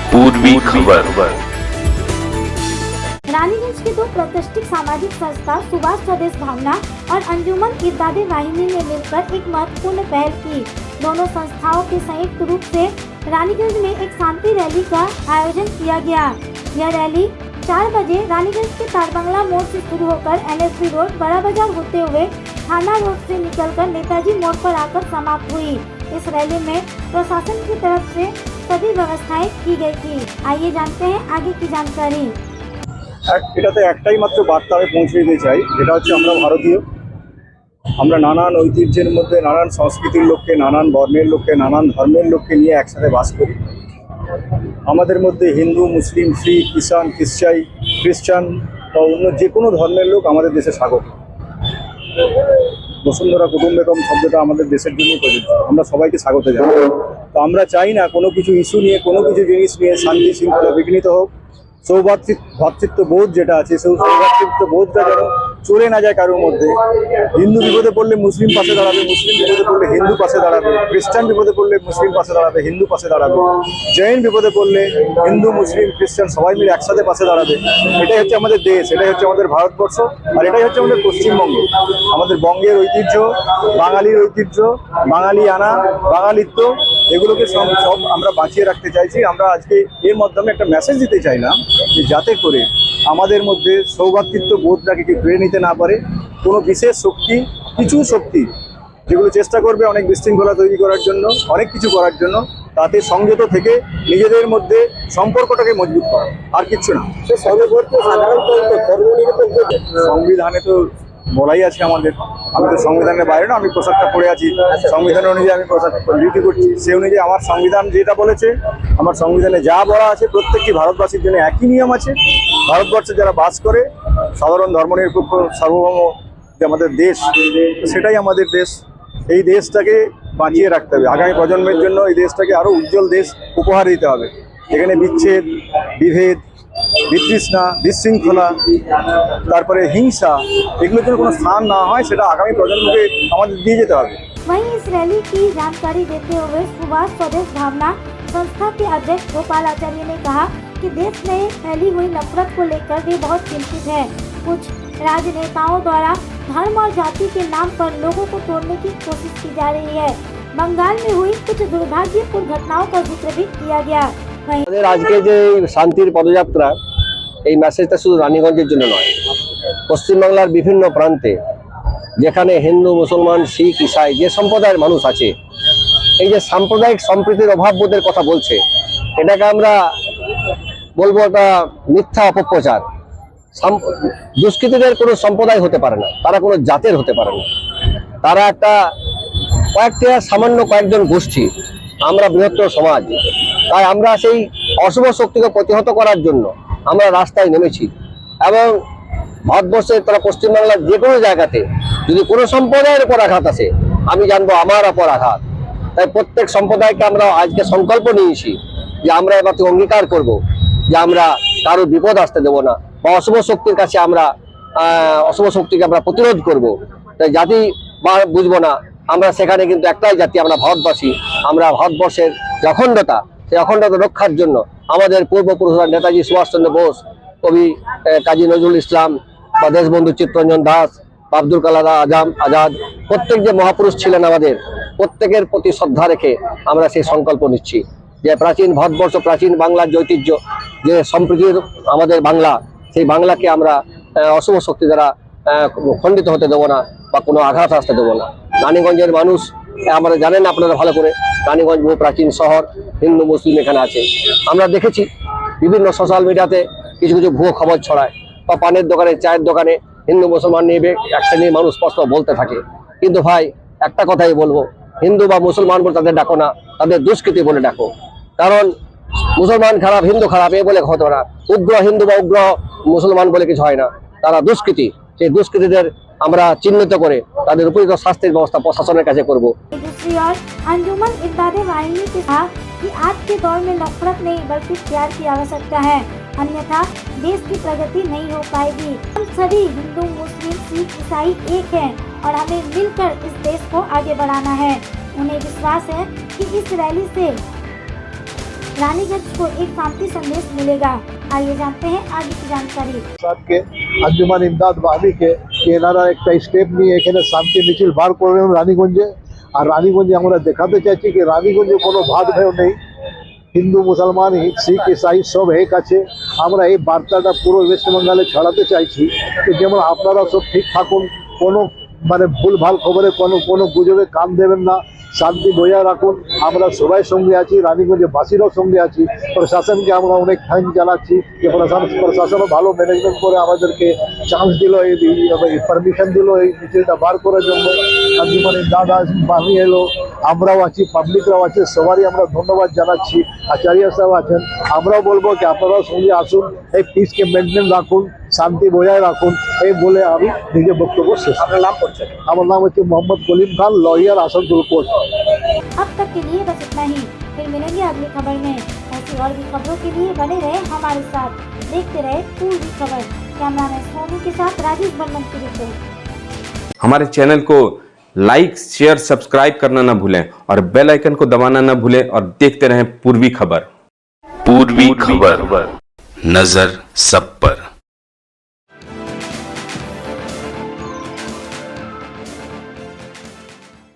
पूर्वी खबर। रानीगंज के दो प्रतिष्ठित सामाजिक संस्था सुभाष स्वदेश भावना और अंजुमन इरदादे वाहिनी ने मिलकर एक महत्वपूर्ण पहल की। दोनों संस्थाओं के संयुक्त रूप से रानीगंज में एक शांति रैली का आयोजन किया गया। यह रैली 4 बजे रानीगंज के तारबंगला मोड़ से शुरू होकर NSB रोड, बड़ा बाजार होते हुए थाना रोड से निकलकर नेताजी मोड़ पर आकर समाप्त हुई। इस रैली में प्रशासन की तरफ से सभी व्यवस्थाएं की गई थी। आइए जानते हैं आगे की जानकारी। এটাতে একটাই মাত্র বার্তা আমি পৌঁছে দিতে চাই, যেটা হচ্ছে আমরা ভারতীয়, আমরা নানান ঐতিহ্যের মধ্যে নানান সংস্কৃতির লোককে, নানান বর্ণের লোককে, নানান ধর্মের লোককে নিয়ে একসাথে বাস করি। আমাদের মধ্যে হিন্দু, মুসলিম, শিখ, খ্রিস্টান বা অন্য যে কোনো ধর্মের লোক আমাদের দেশে স্বাগত। বসুন্ধরা কুটুম্বকম শব্দটা আমাদের দেশের জন্যই প্রযোজ্য। আমরা সবাইকে স্বাগত জানাই। তো আমরা চাই না কোনো কিছু ইস্যু নিয়ে, কোনো কিছু জিনিস নিয়ে শান্তি শৃঙ্খলা বিঘ্নিত হোক। ভ্রাতৃত্ব বোধ যেটা আছে, সেই সৌভ্রাতৃত্ব বোধটা যেন চলে না যায় কারোর মধ্যে। হিন্দু বিপদে পড়লে মুসলিম পাশে দাঁড়াবে, মুসলিম বিপদে পড়লে হিন্দু পাশে দাঁড়াবে, খ্রিস্টান বিপদে পড়লে মুসলিম পাশে দাঁড়াবে, হিন্দু পাশে দাঁড়াবে, জৈন বিপদে পড়লে হিন্দু, মুসলিম, খ্রিস্টান সবাই মিলে একসাথে পাশে দাঁড়াবে। এটাই হচ্ছে আমাদের দেশ, এটাই হচ্ছে আমাদের ভারতবর্ষ, আর এটাই হচ্ছে আমাদের পশ্চিমবঙ্গ। আমাদের বঙ্গের ঐতিহ্য, বাঙালির ঐতিহ্য, বাঙালিয়ানা, বাঙালিত্ব, এগুলোকে সব আমরা বাঁচিয়ে রাখতে চাইছি। আমরা আজকে এর মাধ্যমে একটা মেসেজ দিতে চাইলাম যে যাতে করে আমাদের মধ্যে সৌভ্রাতৃত্ব বোধটাকে কেউ কেড়ে নিতে না পারে। কোনো বিশেষ শক্তি, কিছু শক্তি যেগুলো চেষ্টা করবে অনেক বিশৃঙ্খলা তৈরি করার জন্য, অনেক কিছু করার জন্য, তাতে সংযত থেকে নিজেদের মধ্যে সম্পর্কটাকে মজবুত করা, আর কিচ্ছু না। সংবিধানে তো বলাই আছে আমাদের, আমি তো সংবিধানের বাইরে না, আমি পোশাকটা পরে আছি, সংবিধান অনুযায়ী আমি পোশাক ডিউটি করছি। সে অনুযায়ী আমার সংবিধান যেটা বলেছে, আমার সংবিধানে যা বলা আছে, প্রত্যেকটি ভারতবাসীর জন্য একই নিয়ম আছে। ভারতবর্ষে যারা বাস করে, সাধারণ ধর্মনিরপেক্ষ সার্বভৌম যে আমাদের দেশ, সেটাই আমাদের দেশ। এই দেশটাকে বাঁচিয়ে রাখতে হবে, আগামী প্রজন্মের জন্য এই দেশটাকে আরও উজ্জ্বল দেশ উপহার দিতে হবে। এখানে বিচ্ছেদ, বিভেদ, বিতৃষ্ণা, বিশৃঙ্খলা, তারপরে হিংসা, এগুলোর জন্য কোনো স্থান না হয়, সেটা আগামী প্রজন্মকে আমাদের দিয়ে যেতে হবে। वहीं इस रैली की जानकारी देते हुए सुभाष स्वदेश भावना संस्था के अध्यक्ष गोपाल आचार्य ने कहा कि देश में फैली हुई नफरत को लेकर वे बहुत चिंतित है। कुछ राजनेताओं द्वारा धर्म और जाति के नाम पर लोगों को तोड़ने की कोशिश की जा रही है। बंगाल में हुई कुछ दुर्भाग्यपूर्ण घटनाओं का जिक्र भी किया गया। আমাদের আজকে যে শান্তির পদযাত্রা, এই মেসেজটা শুধু রানীগঞ্জের জন্য নয়, পশ্চিমবাংলার বিভিন্ন প্রান্তে যেখানে হিন্দু, মুসলমান, শিখ, ইসাই যে সম্প্রদায়ের মানুষ আছে, এই যে সাম্প্রদায়িক সম্প্রীতির অভাববোধের কথা বলছে, এটাকে আমরা বলবো একটা মিথ্যা অপপ্রচার। দুষ্কৃতীদের কোনো সম্প্রদায় হতে পারে না, তারা কোনো জাতের হতে পারে না, তারা একটা সামান্য কয়েকজন গোষ্ঠী, আমরা বৃহত্তর সমাজ। তাই আমরা সেই অশুভ শক্তিকে প্রতিহত করার জন্য আমরা রাস্তায় নেমেছি। এবং ভারতবর্ষের তারা পশ্চিমবাংলার যে কোনো জায়গাতে যদি কোনো সম্প্রদায়ের উপর আঘাত আসে, আমি জানবো আমার উপর আঘাত। তাই প্রত্যেক সম্প্রদায়কে আমরা আজকে সংকল্প নিয়েছি যে আমরা এবার থেকে অঙ্গীকার করব যে আমরা কারো বিপদ আসতে দেবো না, বা অশুভ শক্তির কাছে আমরা অশুভ শক্তিকে আমরা প্রতিরোধ করব। তাই জাতি বুঝবো না, আমরা সেখানে কিন্তু একটাই জাতি, আমরা ভারতবাসী। আমরা ভারতবর্ষের যে অখণ্ডতা, সেই অখণ্ডতা রক্ষার জন্য আমাদের পূর্বপুরুষরা নেতাজি সুভাষচন্দ্র বোস, কবি কাজী নজরুল ইসলাম, বা দেশবন্ধু চিত্তরঞ্জন দাস, আব্দুল কালাম আজাদ, প্রত্যেক যে মহাপুরুষ ছিলেন আমাদের, প্রত্যেকের প্রতি শ্রদ্ধা রেখে আমরা সেই সংকল্প নিচ্ছি যে প্রাচীন ভারতবর্ষ, প্রাচীন বাংলার যে ঐতিহ্য, যে সম্প্রীতির আমাদের বাংলা, সেই বাংলাকে আমরা অশুভ শক্তি দ্বারা খণ্ডিত হতে দেবো না, বা কোনো আঘাত আসতে দেবো না। রানীগঞ্জের মানুষ, আমরা জানেন আপনারা ভালো করে, রানীগঞ্জ বহু প্রাচীন শহর, হিন্দু মুসলিম এখানে আছে। আমরা দেখেছি বিভিন্ন সোশ্যাল মিডিয়াতে কিছু কিছু ভুয়ো খবর ছড়ায়, বা পানের দোকানে, চায়ের দোকানে হিন্দু মুসলমান নিয়ে এক শ্রেণীর মানুষ স্পষ্ট বলতে থাকে। কিন্তু ভাই, একটা কথাই বলবো, হিন্দু বা মুসলমান বলে তাদের ডাকো না, তাদের দুষ্কৃতি বলে ডাকো। কারণ মুসলমান খারাপ, হিন্দু খারাপ এ বলে হতে পারে না। উগ্র হিন্দু বা উগ্র মুসলমান বলে কিছু হয় না, তারা দুষ্কৃতি। সেই দুষ্কৃতীদের আমরা চিহ্নিত করে তাদের উপযুক্ত শাস্তির ব্যবস্থা প্রশাসনের কাছে করব। दूसरी ओर अंजुमन इरदादे वाहिनी ने कहा कि आज के दौर में नफरत नहीं बल्कि प्यार की आवश्यकता है, अन्यथा देश की प्रगति नहीं हो पाएगी। हम सभी हिंदू, मुस्लिम, सिख, ईसाई एक हैं और हमें मिलकर इस देश को आगे बढ़ाना है। उन्हें विश्वास है कि इस रैली से रानीगंज को एक शांति संदेश मिलेगा। आइए जानते हैं आगे की जानकारी। के अंजुमान इमदाद वाहिनी के এনারা একটা স্টেপ নিয়ে এখানে শান্তি মিছিল বার করলেন রানীগঞ্জে। আর রানীগঞ্জে আমরা দেখাতে চাইছি কি রানীগঞ্জে কোনো ভাদভেদ নেই, হিন্দু মুসলমান শিখ ইসাই সব এক আছে। আমরা এই বার্তাটা পুরো ওয়েস্ট বেঙ্গলে ছড়াতে চাইছি যে যেমন আপনারা সব ঠিক থাকুন, কোনো মানে ভুলভাল খবরে কোনো গুজবে কান দেবেন না, শান্তি বজায় রাখুন। আমরা সবাই সঙ্গে আছি, রানীগঞ্জের বাসীরাও সঙ্গে আছি। প্রশাসনকে আমরা অনেক থ্যাংক জানাচ্ছি যে প্রশাসনও ভালো ম্যানেজমেন্ট করে আমাদেরকে চান্স দিল, এই পারমিশন দিল এই মিছিলটা বার করার জন্য। মানে দাদা বাহি এলো, আমরাও আছি, পাবলিকরাও আছে, সবারই আমরা ধন্যবাদ জানাচ্ছি। আচার্য সাহেব আছেন, আমরাও বলবো কি আপনারাও সঙ্গে আসুন, এই পিসকে মেনটেন রাখুন, শান্তি বজায় রাখুন, এই বলে আমি নিজের বক্তব্য শেষ। আপনার নাম করছেন? আমার নাম হচ্ছে মোহাম্মদ কলিম খান, লয়ার, आसनसोल कोर्ट। अब तक के लिए बस इतना ही, फिर मिलेंगे अगली खबर में। ऐसी और भी खबरों के लिए बने रहे हमारे साथ, देखते रहे पूर्वी खबर। कैमरामैन सोनू के साथ राजेश बर्मन की रिपोर्ट। हमारे चैनल को लाइक शेयर सब्सक्राइब करना ना भूलें और बेल आइकन को दबाना ना भूलें और देखते रहें पूर्वी खबर। पूर्वी खबर, नजर सब पर।